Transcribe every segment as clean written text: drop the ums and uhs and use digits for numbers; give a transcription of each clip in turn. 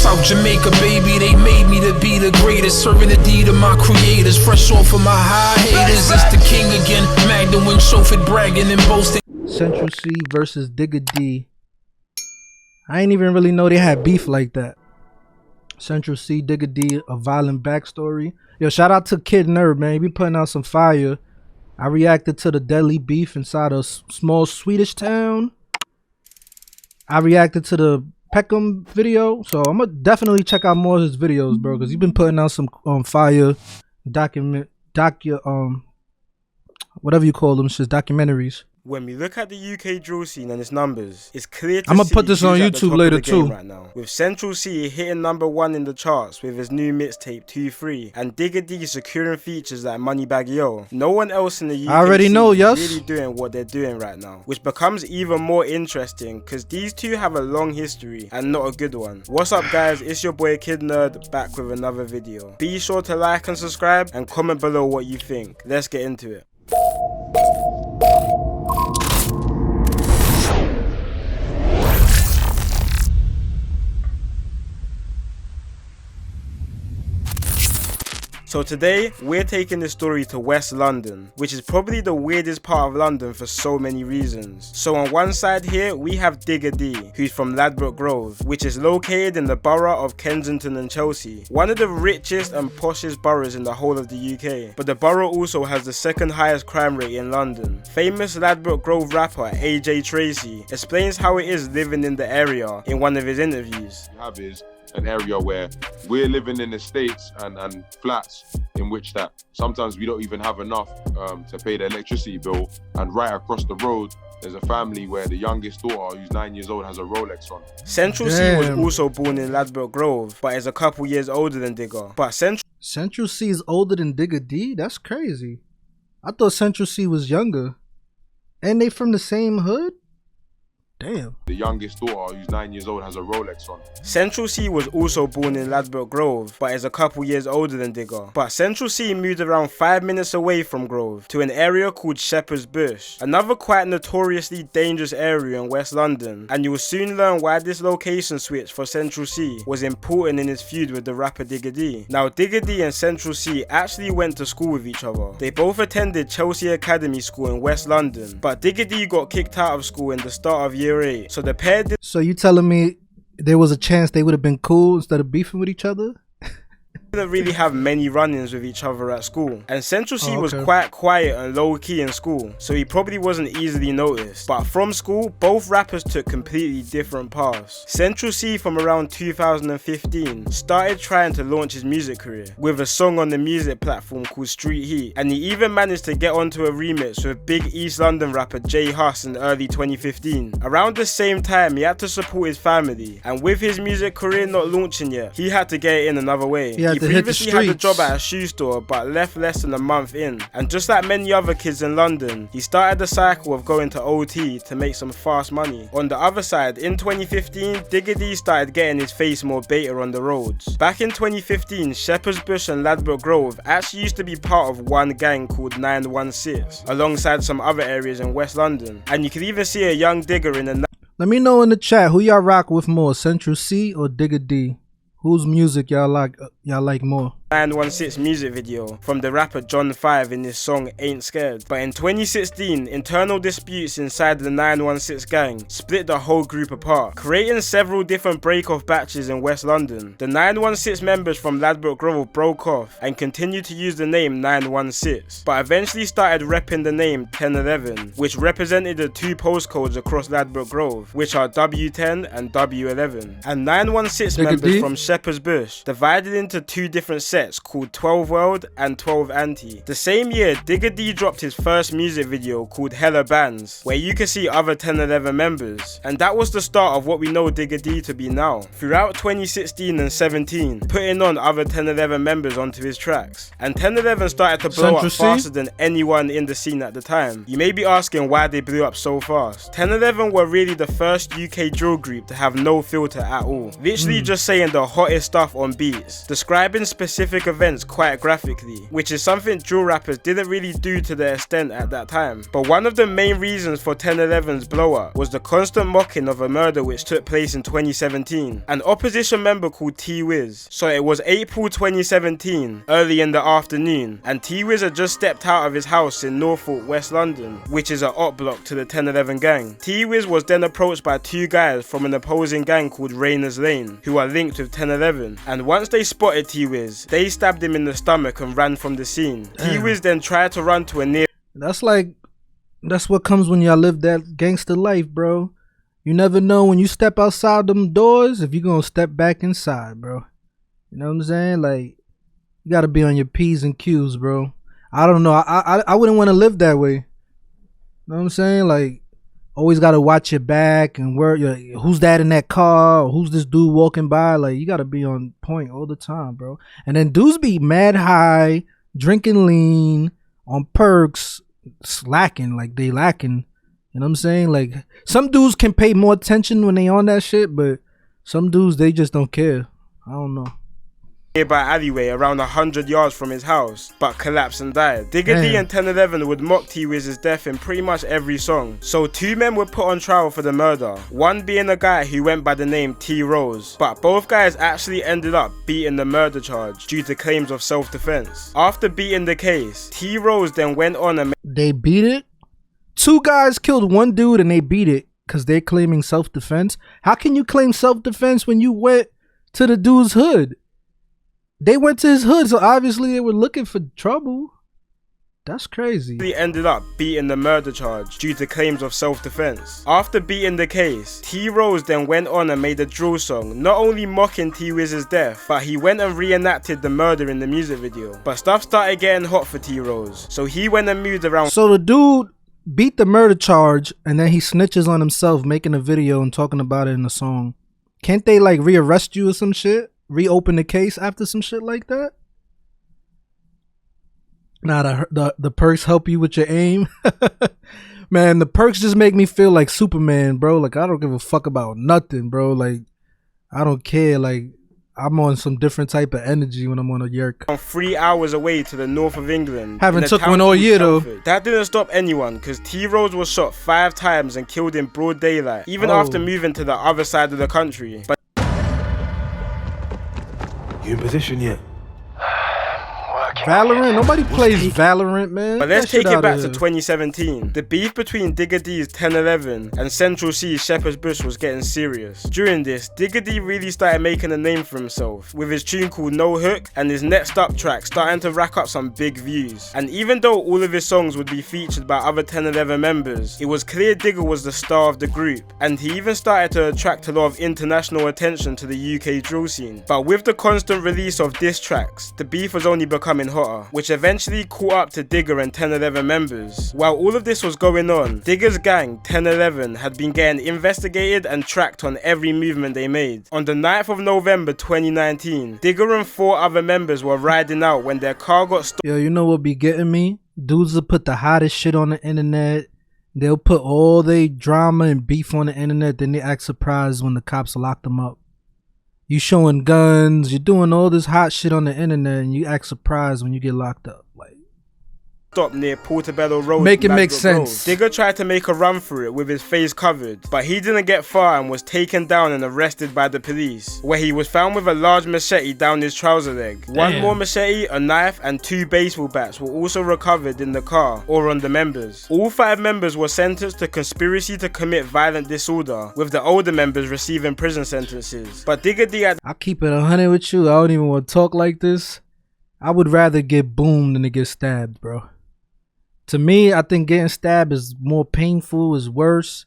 South Jamaica, baby, they made me to be the greatest. Serving the deed of my creators, fresh off of my high haters. It's the king again, Magda when chauffeured, bragging and boasting. Central C versus Digga D. I ain't even really know they had beef like that. Central C, Digga D, a violent backstory. Yo, shout out to Kid Nerd, man. He be putting out some fire. I reacted to the deadly beef inside a small Swedish town. I reacted to the Peckham video, so I'm gonna definitely check out more of his videos, bro, because he's been putting out some fire whatever you call them, shit, documentaries. When we look at the UK drill scene and its numbers, it's clear to I'm gonna see put this on YouTube later too. Right now. With Central C hitting #1 in the charts with his new mixtape 2-3, and Digga D securing features like Moneybagg Yo, no one else in the UK I already know, yes, is really doing what they're doing right now, which becomes even more interesting because these two have a long history and not a good one. What's up, guys? It's your boy Kid Nerd back with another video. Be sure to like and subscribe and comment below what you think. Let's get into it. So today, we're taking this story to West London, which is probably the weirdest part of London for so many reasons. So on one side here, we have Digga D, who's from Ladbroke Grove, which is located in the borough of Kensington and Chelsea, one of the richest and poshest boroughs in the whole of the UK. But the borough also has the second highest crime rate in London. Famous Ladbroke Grove rapper AJ Tracy explains how it is living in the area in one of his interviews. An area where we're living in estates and flats in which that sometimes we don't even have enough to pay the electricity bill, and right across the road there's a family where the youngest daughter, who's 9 years old, has a Rolex on. Central C was also born in Ladbroke Grove, but is a couple years older than Digga. But Central C is older than Digga D? That's crazy. I thought Central C was younger. And they from the same hood? Damn. The youngest daughter, who's 9 years old, has a Rolex on. Central C was also born in Ladbroke Grove, but is a couple years older than Digga. But Central C moved around 5 minutes away from Grove to an area called Shepherd's Bush, another quite notoriously dangerous area in West London, and you will soon learn why this location switch for Central C was important in his feud with the rapper Digga D. Now, Digga D and Central C actually went to school with each other. They both attended Chelsea Academy School in West London, but Digga D got kicked out of school in the start of year 8, so the pair did. So you telling me there was a chance they would have been cool instead of beefing with each other? Didn't really have many run-ins with each other at school, and Central C was quite quiet and low-key in school, so he probably wasn't easily noticed. But from school, both rappers took completely different paths. Central C, from around 2015, started trying to launch his music career with a song on the music platform called Street Heat, and he even managed to get onto a remix with big East London rapper J Hus in early 2015. Around the same time, he had to support his family, and with his music career not launching yet, he had to get it in another way. He previously had a job at a shoe store but left less than a month in, and just like many other kids in London, he started the cycle of going to OT to make some fast money. On the other side, in 2015, Digga D started getting his face more beta on the roads. Back in 2015, Shepherd's Bush and Ladbroke Grove actually used to be part of one gang called 916, alongside some other areas in West London, and you could even see a young Digga in the. Let me know in the chat who y'all rock with more, Central C or Digga D. Whose music y'all like more? 916 music video from the rapper John 5 in his song Ain't Scared. But in 2016, internal disputes inside the 916 gang split the whole group apart, creating several different break-off batches in West London. The 916 members from Ladbroke Grove broke off and continued to use the name 916, but eventually started repping the name 1011, which represented the two postcodes across Ladbroke Grove, which are W10 and W11. And 916 members from Shepherd's Bush divided into two different sets called 12 World and 12 Anti. The same year, Digga D dropped his first music video called Hella Bands, where you can see other 1011 members, and that was the start of what we know Digga D to be now. Throughout 2016 and 17, putting on other 1011 members onto his tracks, and 1011 started to blow up faster than anyone in the scene at the time. You may be asking why they blew up so fast. 1011 were really the first UK drill group to have no filter at all, literally just saying the hottest stuff on beats, describing specific specific events quite graphically, which is something drill rappers didn't really do to the extent at that time. But one of the main reasons for 1011's blow up was the constant mocking of a murder which took place in 2017. An opposition member called T-Wiz. So it was April 2017, early in the afternoon, and T-Wiz had just stepped out of his house in Norfolk, West London, which is a op block to the 1011 gang. T-Wiz was then approached by two guys from an opposing gang called Rayners Lane, who are linked with 1011, and once they spotted T-Wiz, they stabbed him in the stomach and ran from the scene. T-Wiz then tried to run to a near... That's what comes when y'all live that gangster life, bro. You never know when you step outside them doors if you're gonna step back inside, bro. You know what I'm saying? Like, you gotta be on your P's and Q's, bro. I don't know. I wouldn't want to live that way. You know what I'm saying? Like, always gotta watch your back and who's that in that car, or who's this dude walking by. Like, you gotta be on point all the time, bro. And then dudes be mad high, drinking lean, on perks, slacking, like they lacking. You know what I'm saying? Like, some dudes can pay more attention when they on that shit, but some dudes, they just don't care. I don't know. Nearby alleyway around 100 yards from his house, but collapsed and died. Digga D and 1011 would mock T-Wiz's death in pretty much every song. So two men were put on trial for the murder, one being a guy who went by the name T-Rose, but both guys actually ended up beating the murder charge due to claims of self-defense. After beating the case, T-Rose then went on and... They beat it? Two guys killed one dude and they beat it because they're claiming self-defense? How can you claim self-defense when you went to the dude's hood? They went to his hood, so obviously they were looking for trouble. That's crazy. He ended up beating the murder charge due to claims of self-defense. After beating the case, T-Rose then went on and made a drill song, not only mocking T-Wiz's death, but he went and reenacted the murder in the music video. But stuff started getting hot for T-Rose, so he went and moved around. So the dude beat the murder charge, and then he snitches on himself, making a video and talking about it in a song. Can't they like rearrest you or some shit? Reopen the case after some shit like that? Nah, the perks help you with your aim. Man, the perks just make me feel like Superman, bro. Like, I don't give a fuck about nothing, bro. Like, I don't care. Like, I'm on some different type of energy when I'm on a yerk. 3 hours away to the north of England. Haven't took one all year though. That didn't stop anyone, because T-Rose was shot 5 times and killed in broad daylight, even after moving to the other side of the country. But you in position yet? Valorant? Nobody plays Valorant, man. But let's take it back to 2017. The beef between Digga D's 1011 and Central C's Shepherd's Bush was getting serious. During this, Digga D really started making a name for himself, with his tune called No Hook and his Next Up track starting to rack up some big views. And even though all of his songs would be featured by other 1011 members, it was clear Digga was the star of the group, and he even started to attract a lot of international attention to the UK drill scene. But with the constant release of diss tracks, the beef was only becoming hotter, which eventually caught up to Digga and 1011 members. While all of this was going on, Digga's gang, 1011, had been getting investigated and tracked on every movement they made. On the 9th of November 2019, Digga and 4 other members were riding out when their car got stopped. Yo, you know what be getting me? Dudes will put the hottest shit on the internet. They'll put all their drama and beef on the internet, then they act surprised when the cops lock them up. You showing guns, you're doing all this hot shit on the internet, and you act surprised when you get locked up. Like, stop near Portobello Road. Make it make sense. Digga tried to make a run for it with his face covered, but he didn't get far and was taken down and arrested by the police, where he was found with a large machete down his trouser leg. One more machete, a knife, and 2 baseball bats were also recovered in the car or on the members. All 5 members were sentenced to conspiracy to commit violent disorder, with the older members receiving prison sentences. But Digga D had... I'll keep it 100 with you. I don't even want to talk like this. I would rather get boomed than to get stabbed, bro. To me, I think getting stabbed is more painful, is worse.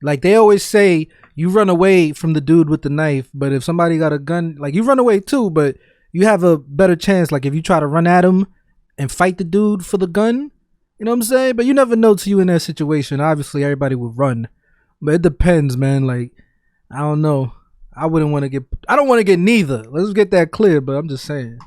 Like, they always say, you run away from the dude with the knife, but if somebody got a gun, like, you run away too, but you have a better chance, like, if you try to run at him and fight the dude for the gun, you know what I'm saying? But you never know till you in that situation. Obviously, everybody would run. But it depends, man. Like, I don't know. I don't want to get neither. Let's get that clear, but I'm just saying.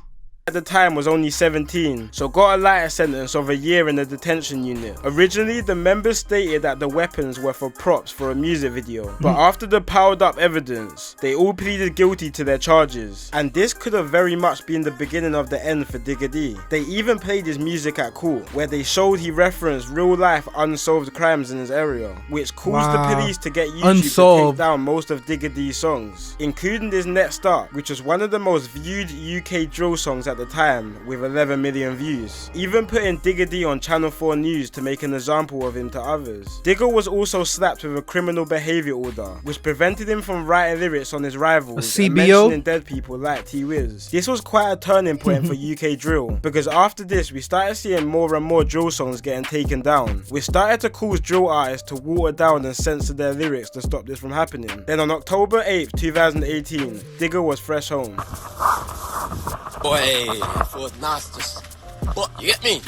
at the time was only 17, so got a lighter sentence of a year in the detention unit. Originally, the members stated that the weapons were for props for a music video, but after the piled up evidence, they all pleaded guilty to their charges, and this could have very much been the beginning of the end for Digga D. They even played his music at court, where they showed he referenced real life unsolved crimes in his area, which caused the police to get YouTube to take down most of Digga D's songs, including his Next Up, which was one of the most viewed UK drill songs at the time with 11 million views, even putting Digga D on Channel 4 News to make an example of him to others. Digga was also slapped with a criminal behaviour order, which prevented him from writing lyrics on his rivals and mentioning dead people like T-Wiz. This was quite a turning point for UK drill, because after this we started seeing more and more drill songs getting taken down, which started to cause drill artists to water down and censor their lyrics to stop this from happening. Then on October 8th, 2018, Digga was fresh home. Boy, for nasty. What, you get me?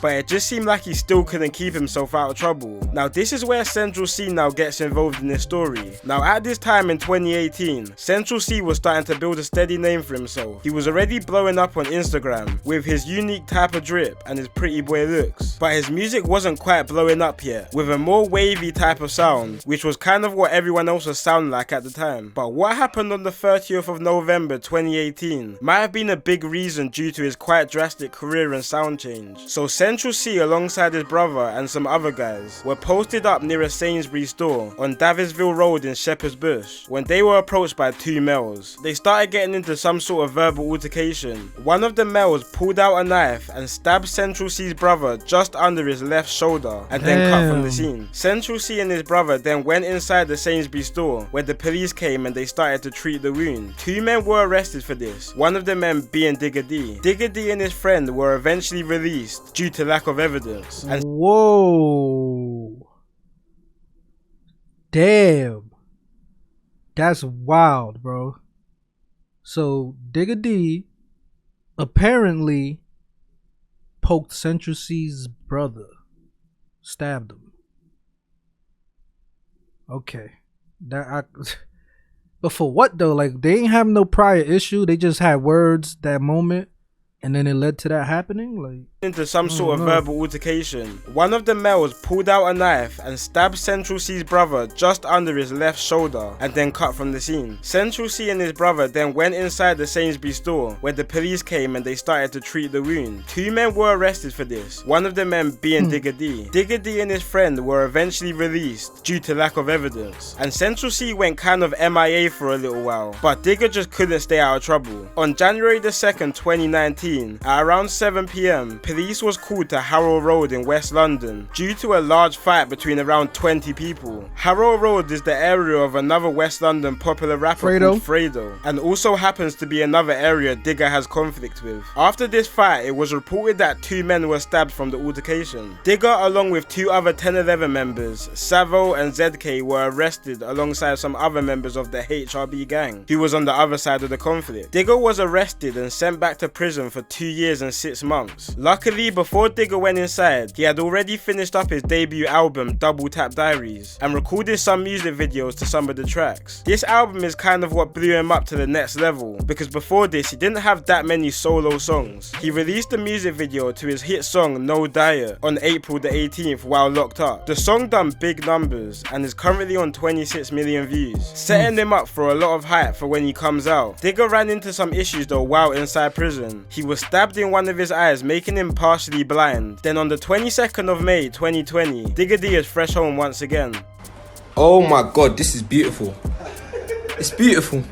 But it just seemed like he still couldn't keep himself out of trouble. Now this is where Central C now gets involved in this story. Now at this time in 2018, Central C was starting to build a steady name for himself. He was already blowing up on Instagram with his unique type of drip and his pretty boy looks. But his music wasn't quite blowing up yet, with a more wavy type of sound, which was kind of what everyone else was sounding like at the time. But what happened on the 30th of November 2018 might have been a big reason due to his quite drastic career and sound change. So Central C alongside his brother and some other guys were posted up near a Sainsbury's store on Davisville Road in Shepherd's Bush when they were approached by two males. They started getting into some sort of verbal altercation. One of the males pulled out a knife and stabbed Central C's brother just under his left shoulder and then cut from the scene. Central C and his brother then went inside the Sainsbury's store where the police came and they started to treat the wound. Two men were arrested for this, one of the men being Digga D. Digga D and his friend were eventually released due to lack of evidence. And whoa, damn, that's wild, bro. So Digga D apparently poked Central C's brother, stabbed him. Okay, but for what though? Like, they ain't have no prior issue. They just had words that moment, and then it led to that happening. Like, into some sort of verbal altercation. One of the males pulled out a knife and stabbed Central C's brother just under his left shoulder and then cut from the scene. Central C and his brother then went inside the Sainsbury's store where the police came and they started to treat the wound. Two men were arrested for this, one of the men being Digga D. Digga D and his friend were eventually released due to lack of evidence, and Central C went kind of MIA for a little while, but Digga just couldn't stay out of trouble. On January the 2nd, 2019, at around 7 PM, police was called to Harrow Road in West London due to a large fight between around 20 people. Harrow Road is the area of another West London popular rapper called Fredo, and also happens to be another area Digga has conflict with. After this fight, it was reported that two men were stabbed from the altercation. Digga, along with two other 1011 members, Savo and ZK, were arrested alongside some other members of the HRB gang, who was on the other side of the conflict. Digga was arrested and sent back to prison for 2 years and 6 months. Luckily, before Digga went inside, he had already finished up his debut album, Double Tap Diaries, and recorded some music videos to some of the tracks. This album is kind of what blew him up to the next level, because before this, he didn't have that many solo songs. He released a music video to his hit song, No Diet, on April the 18th while locked up. The song done big numbers, and is currently on 26 million views, setting him up for a lot of hype for when he comes out. Digga ran into some issues though while inside prison. He was stabbed in one of his eyes, making him partially blind. Then on the 22nd of May 2020, Digga D is fresh home once again. Oh my god, this is beautiful. It's beautiful.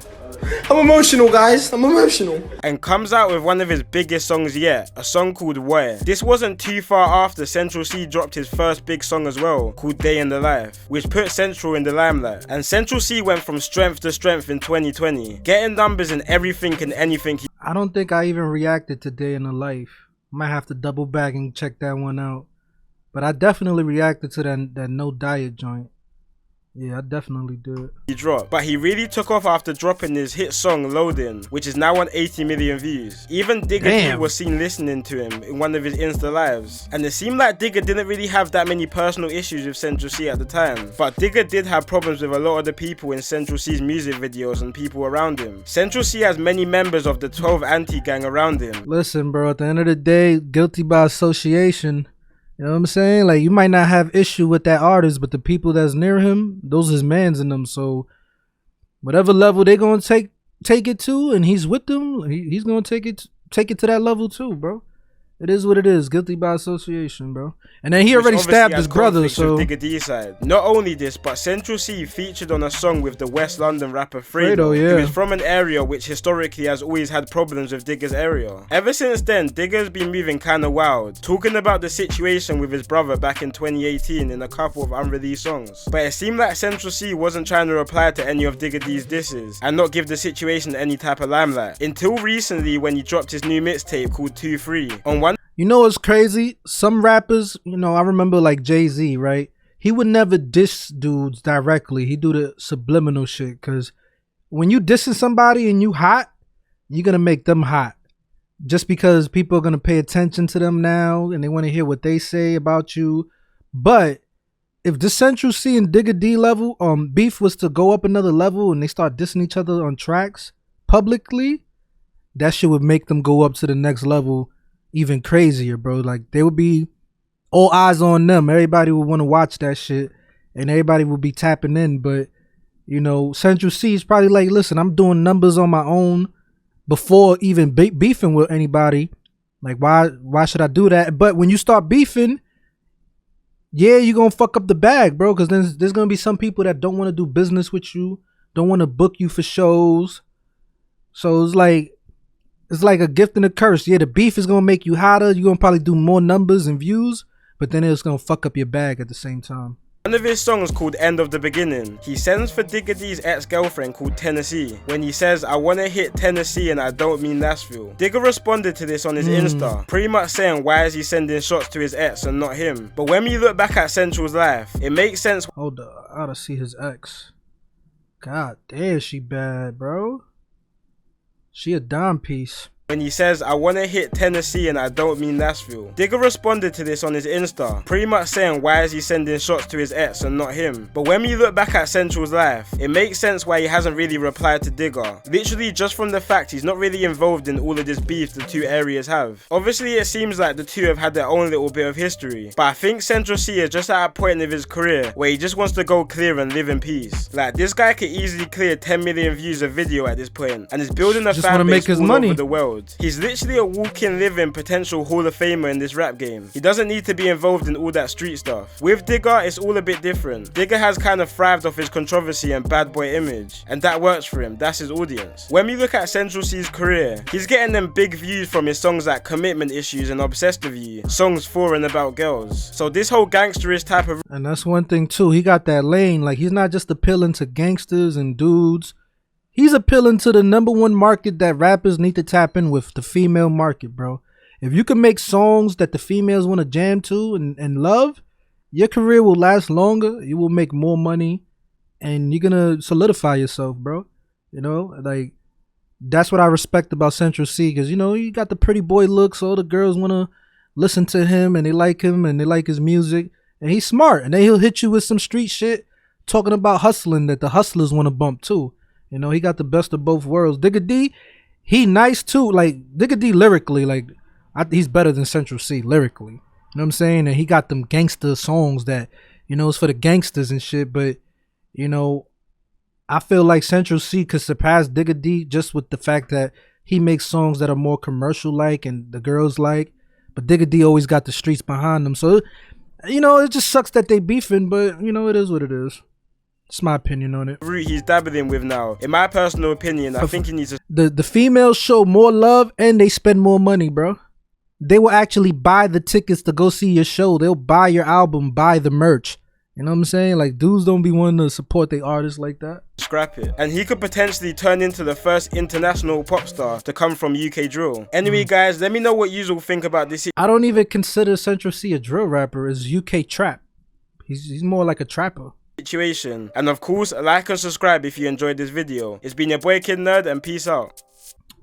I'm emotional, guys. I'm emotional. And comes out with one of his biggest songs yet, a song called Where. This wasn't too far after Central C dropped his first big song as well, called Day in the Life, which put Central in the limelight. And Central C went from strength to strength in 2020, getting numbers in everything and anything. I don't think I even reacted to Day in the Life. Might have to double back and check that one out. But I definitely reacted to that No Diet joint. Yeah, I definitely did. He dropped, but he really took off after dropping his hit song Loading, which is now on 80 million views. Even Digga D was seen listening to him in one of his Insta lives, and it seemed like Digga didn't really have that many personal issues with Central C at the time, but Digga did have problems with a lot of the people in Central C's music videos and people around him. Central C has many members of the 12 anti-gang around him. Listen, bro, at the end of the day, guilty by association. You know what I'm saying? Like, you might not have issue with that artist, but the people that's near him, those is mans in them. So whatever level they gonna take it to, and he's with them, he's gonna take it to that level too, bro. It is what it is. Guilty by association, bro. And then he already stabbed his brother, so... Digga D side. Not only this, but Central C featured on a song with the West London rapper Fredo, yeah. who is from an area which historically has always had problems with Digga's area. Ever since then, Digga's been moving kinda wild, talking about the situation with his brother back in 2018 in a couple of unreleased songs. But it seemed like Central C wasn't trying to reply to any of Digga D's disses, and not give the situation any type of limelight. Until recently, when he dropped his new mixtape called 2-3. On one... You know what's crazy? Some rappers, you know, I remember like Jay-Z, right? He would never diss dudes directly. He do the subliminal shit. Because when you dissing somebody and you hot, you're going to make them hot. Just because people are going to pay attention to them now and they want to hear what they say about you. But if the Central C and Digga D level beef was to go up another level and they start dissing each other on tracks publicly, that shit would make them go up to the next level even crazier, bro. Like, they would be all eyes on them. Everybody would want to watch that shit and everybody would be tapping in. But, you know, Central C is probably like, listen, I'm doing numbers on my own before even beefing with anybody. Like, why should I do that? But when you start beefing, yeah, you're gonna fuck up the bag, bro, because then there's gonna be some people that don't want to do business with you, don't want to book you for shows. So it's like a gift and a curse. Yeah, the beef is going to make you hotter. You're going to probably do more numbers and views, but then it's going to fuck up your bag at the same time. One of his songs called End of the Beginning, he sends for Digga D's ex-girlfriend called Tennessee when he says, I want to hit Tennessee and I don't mean Nashville. Digga responded to this on his Insta, pretty much saying why is he sending shots to his ex and not him. But when we look back at Central's life, it makes sense. Hold up, I gotta see his ex. God damn, she bad, bro. She a dime piece. When he says, I want to hit Tennessee and I don't mean Nashville. Digga responded to this on his Insta, pretty much saying why is he sending shots to his ex and not him. But when we look back at Central's life, it makes sense why he hasn't really replied to Digga. Literally just from the fact he's not really involved in all of this beef the two areas have. Obviously it seems like the two have had their own little bit of history, but I think Central C is just at a point of his career where he just wants to go clear and live in peace. Like, this guy could easily clear 10 million views a video at this point and is building a fan base all over the world. He's literally a walking, living, potential Hall of Famer in this rap game. He doesn't need to be involved in all that street stuff. With Digga, it's all a bit different. Digga has kind of thrived off his controversy and bad boy image, and that works for him. That's his audience. When we look at Central C's career, he's getting them big views from his songs like Commitment Issues and Obsessed With You, songs for and about girls. So this whole gangsterish type of... And that's one thing too, he got that lane. Like, he's not just appealing to gangsters and dudes. He's appealing to the #1 market that rappers need to tap in with, the female market, bro. If you can make songs that the females want to jam to and love, your career will last longer. You will make more money and you're going to solidify yourself, bro. You know, like, that's what I respect about Central C, because, you know, you got the pretty boy look, so the girls want to listen to him and they like him and they like his music. And he's smart, and then he'll hit you with some street shit talking about hustling that the hustlers want to bump too. You know, he got the best of both worlds. Digga D, he nice too. Like, Digga D lyrically, like, he's better than Central C lyrically. You know what I'm saying? And he got them gangster songs that, you know, it's for the gangsters and shit. But, you know, I feel like Central C could surpass Digga D just with the fact that he makes songs that are more commercial-like and the girls like. But Digga D always got the streets behind him. So, you know, it just sucks that they beefing, but, you know, it is what it is. It's my opinion on it. He's dabbling with now. In my personal opinion, I think he needs to... The females show more love and they spend more money, bro. They will actually buy the tickets to go see your show. They'll buy your album, buy the merch. You know what I'm saying? Like, dudes don't be wanting to support their artists like that. Scrap it. And he could potentially turn into the first international pop star to come from UK drill. Anyway, guys, let me know what you all think about this. I don't even consider Central C a drill rapper. It's UK trap. He's more like a trapper. situation. And of course, like and subscribe if you enjoyed this video. It's been your boy Kid Nerd, and peace out.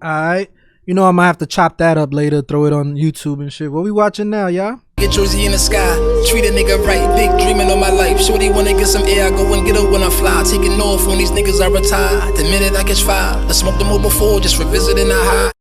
Alright. You know I might have to chop that up later, throw it on YouTube and shit. What we watching now, y'all? Get Josie in the sky, treat a nigga right, big dreaming on my life. Shorty wanna get some air, I go and get her when I fly. Taking off on these niggas I retire. The minute I catch fire, I smoked them all before, just revisiting the high.